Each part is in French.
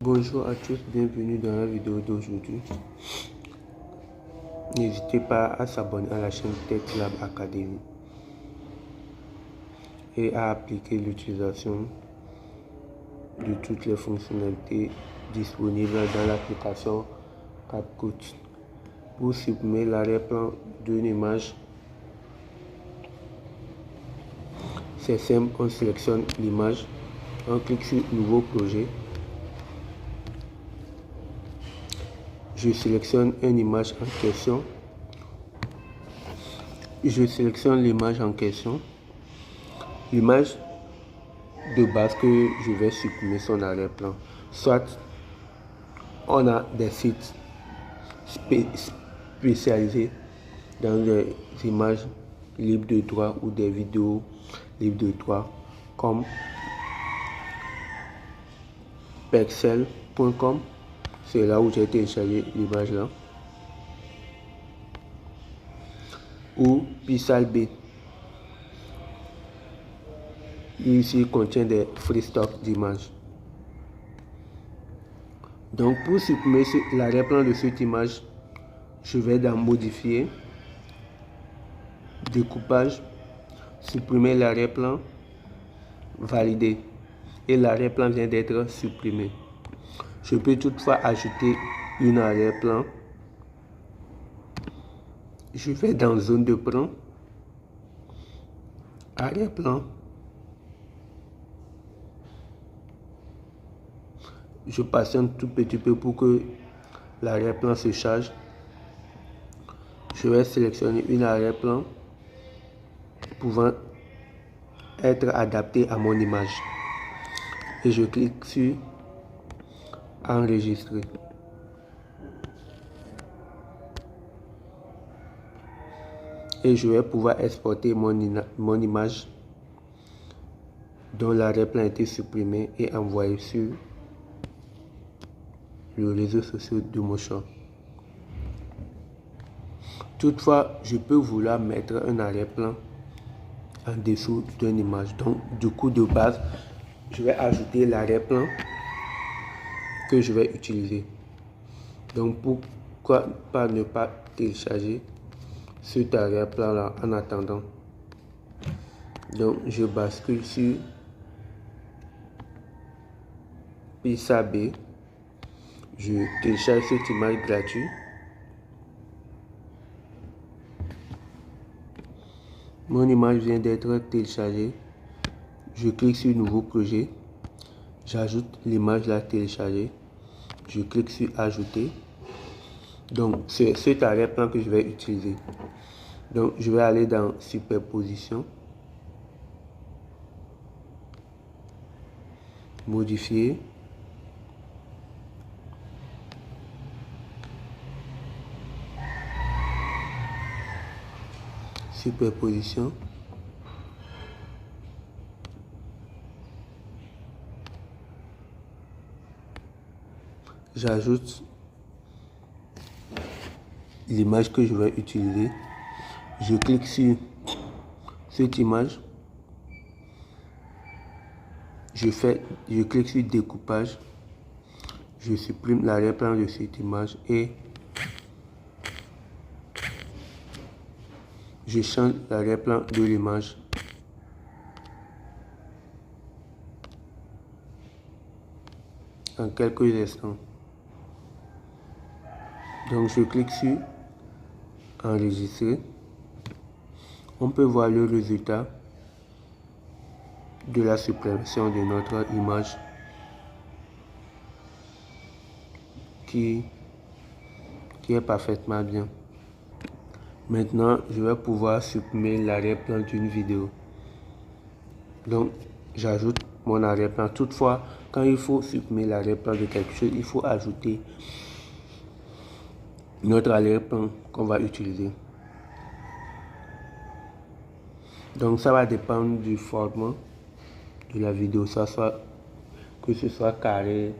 Bonjour à tous, bienvenue dans la vidéo d'aujourd'hui. N'hésitez pas à s'abonner à la chaîne TechLab Academy et à appliquer l'utilisation de toutes les fonctionnalités disponibles dans l'application CapCut. Pour supprimer l'arrière-plan d'une image, c'est simple, on sélectionne l'image, on clique sur Nouveau projet. Je sélectionne une image en question. Je sélectionne l'image en question. L'image de base que je vais supprimer son arrière-plan. Soit on a des sites spécialisés dans des images libres de droit ou des vidéos libres de droit comme pexel.com. C'est là où j'ai téléchargé l'image là. Ou Pixabay. Ici contient des free stocks d'images. Donc pour supprimer l'arrière-plan de cette image, je vais dans Modifier, Découpage, supprimer l'arrière-plan, Valider. Et l'arrière-plan vient d'être supprimé. Je peux toutefois ajouter une arrière-plan. Je vais dans Zone de plan, Arrière-plan. Je patiente tout petit peu pour que l'arrière-plan se charge. Je vais sélectionner une arrière-plan pouvant être adaptée à mon image. Et je clique sur Enregistrer. Et je vais pouvoir exporter mon image dont l'arrière-plan a été supprimé et envoyer sur le réseau social de mon choix. Toutefois, je peux vouloir mettre un arrière-plan en dessous d'une image. Donc, du coup, de base, je vais ajouter l'arrière-plan que je vais utiliser. Donc, pourquoi pas ne pas télécharger cet arrière-plan là en attendant. Donc, je bascule sur Pixabay. Je télécharge cette image gratuite. Mon image vient d'être téléchargée. Je clique sur Nouveau projet. J'ajoute l'image là téléchargée. Je clique sur Ajouter. Donc, c'est cet arrière-plan que je vais utiliser. Donc, je vais aller dans Superposition. Modifier. Superposition. J'ajoute l'image que je vais utiliser. Je clique sur cette image. Je clique sur Découpage. Je supprime l'arrière-plan de cette image et je change l'arrière-plan de l'image. En quelques instants. Donc je clique sur Enregistrer. On peut voir le résultat de la suppression de notre image qui est parfaitement bien. Maintenant, je vais pouvoir supprimer l'arrière-plan d'une vidéo. Donc, j'ajoute mon arrière-plan. Toutefois, quand il faut supprimer l'arrière-plan de quelque chose, il faut ajouter notre arrière-plan qu'on va utiliser. Donc, ça va dépendre du format de la vidéo. Que ce soit carré,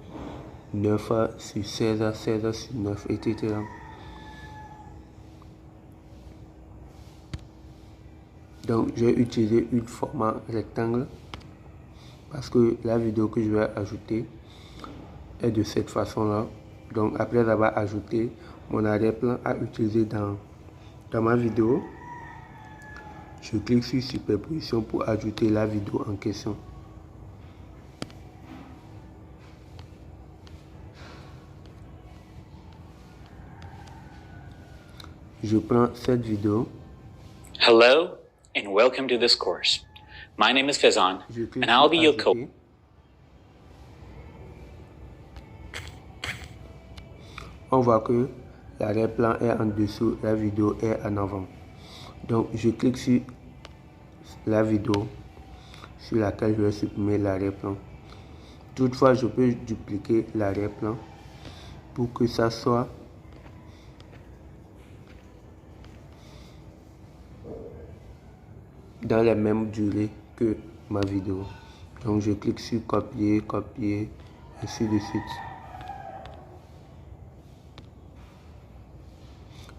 9 sur 16, 16 sur 9, etc. Donc, j'ai utilisé un format rectangle parce que la vidéo que je vais ajouter est de cette façon-là. Donc après avoir ajouté mon arrière-plan à utiliser dans ma vidéo, je clique sur superposition pour ajouter la vidéo en question. Je prends cette vidéo. Hello and welcome to this course. My name is Faizan and I'll be your coach. On voit que l'arrière-plan est en dessous, la vidéo est en avant. Donc je clique sur la vidéo sur laquelle je vais supprimer l'arrière-plan. Toutefois, je peux dupliquer l'arrière-plan pour que ça soit dans la même durée que ma vidéo. Donc je clique sur copier, copier, ainsi de suite.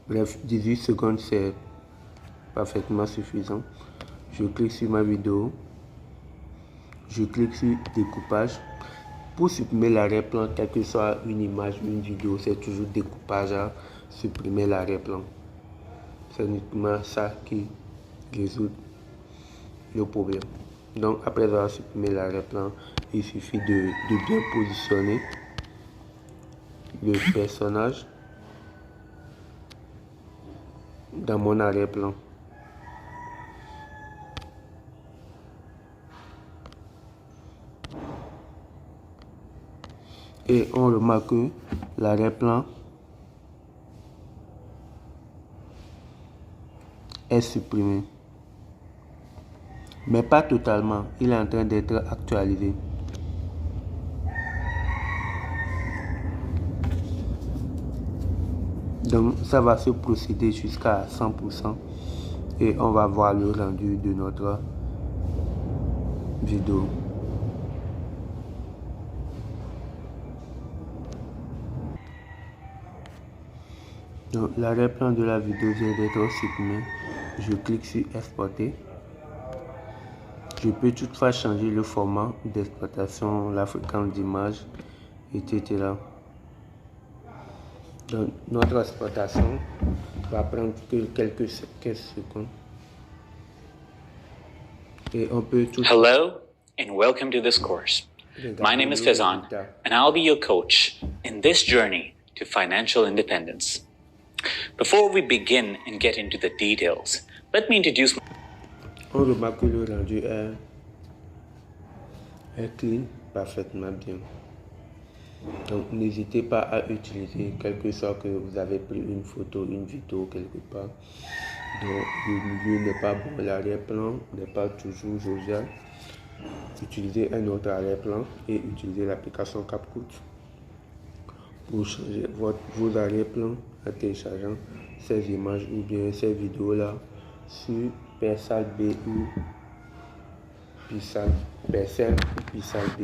Bref, 18 secondes, c'est parfaitement suffisant. Je clique sur ma vidéo. Je clique sur découpage. Pour supprimer l'arrière-plan, quelle que soit une image ou une vidéo, c'est toujours découpage à supprimer l'arrière-plan. C'est uniquement ça qui résout le problème. Donc après avoir supprimé l'arrière-plan, il suffit de bien positionner le personnage dans mon arrière-plan. Et on remarque que l'arrière-plan est supprimé. Mais pas totalement, il est en train d'être actualisé. Donc ça va se procéder jusqu'à 100% et on va voir le rendu de notre vidéo. Donc l'arrière-plan de la vidéo vient d'être supprimé. Je clique sur exporter. Je peux toutefois changer le format d'exploitation, la fréquence d'image, etc. Donc notre exportation va prendre que quelques secondes. Et on peut tout. Hello and welcome to this course. My name is Faizan and I'll be your coach in this journey to financial independence. Before we begin and get into the details, let me introduce. On remarque que le rendu est clean, parfaitement bien. Donc n'hésitez pas à utiliser, quel que soit que vous avez pris une photo, une vidéo quelque part. Donc le milieu n'est pas bon, l'arrière-plan n'est pas toujours jovial. Utilisez un autre arrière-plan et utilisez l'application CapCut pour changer vos arrière-plans en téléchargeant ces images ou bien ces vidéos-là sur Pixel B ou Pixel B.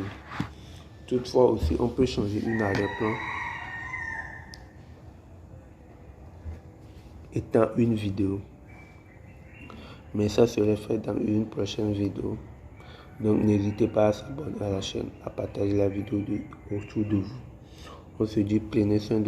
Toutefois aussi, on peut changer une arrière-plan étant une vidéo. Mais ça serait fait dans une prochaine vidéo. Donc n'hésitez pas à s'abonner à la chaîne, à partager la vidéo autour de vous. On se dit prenez soin de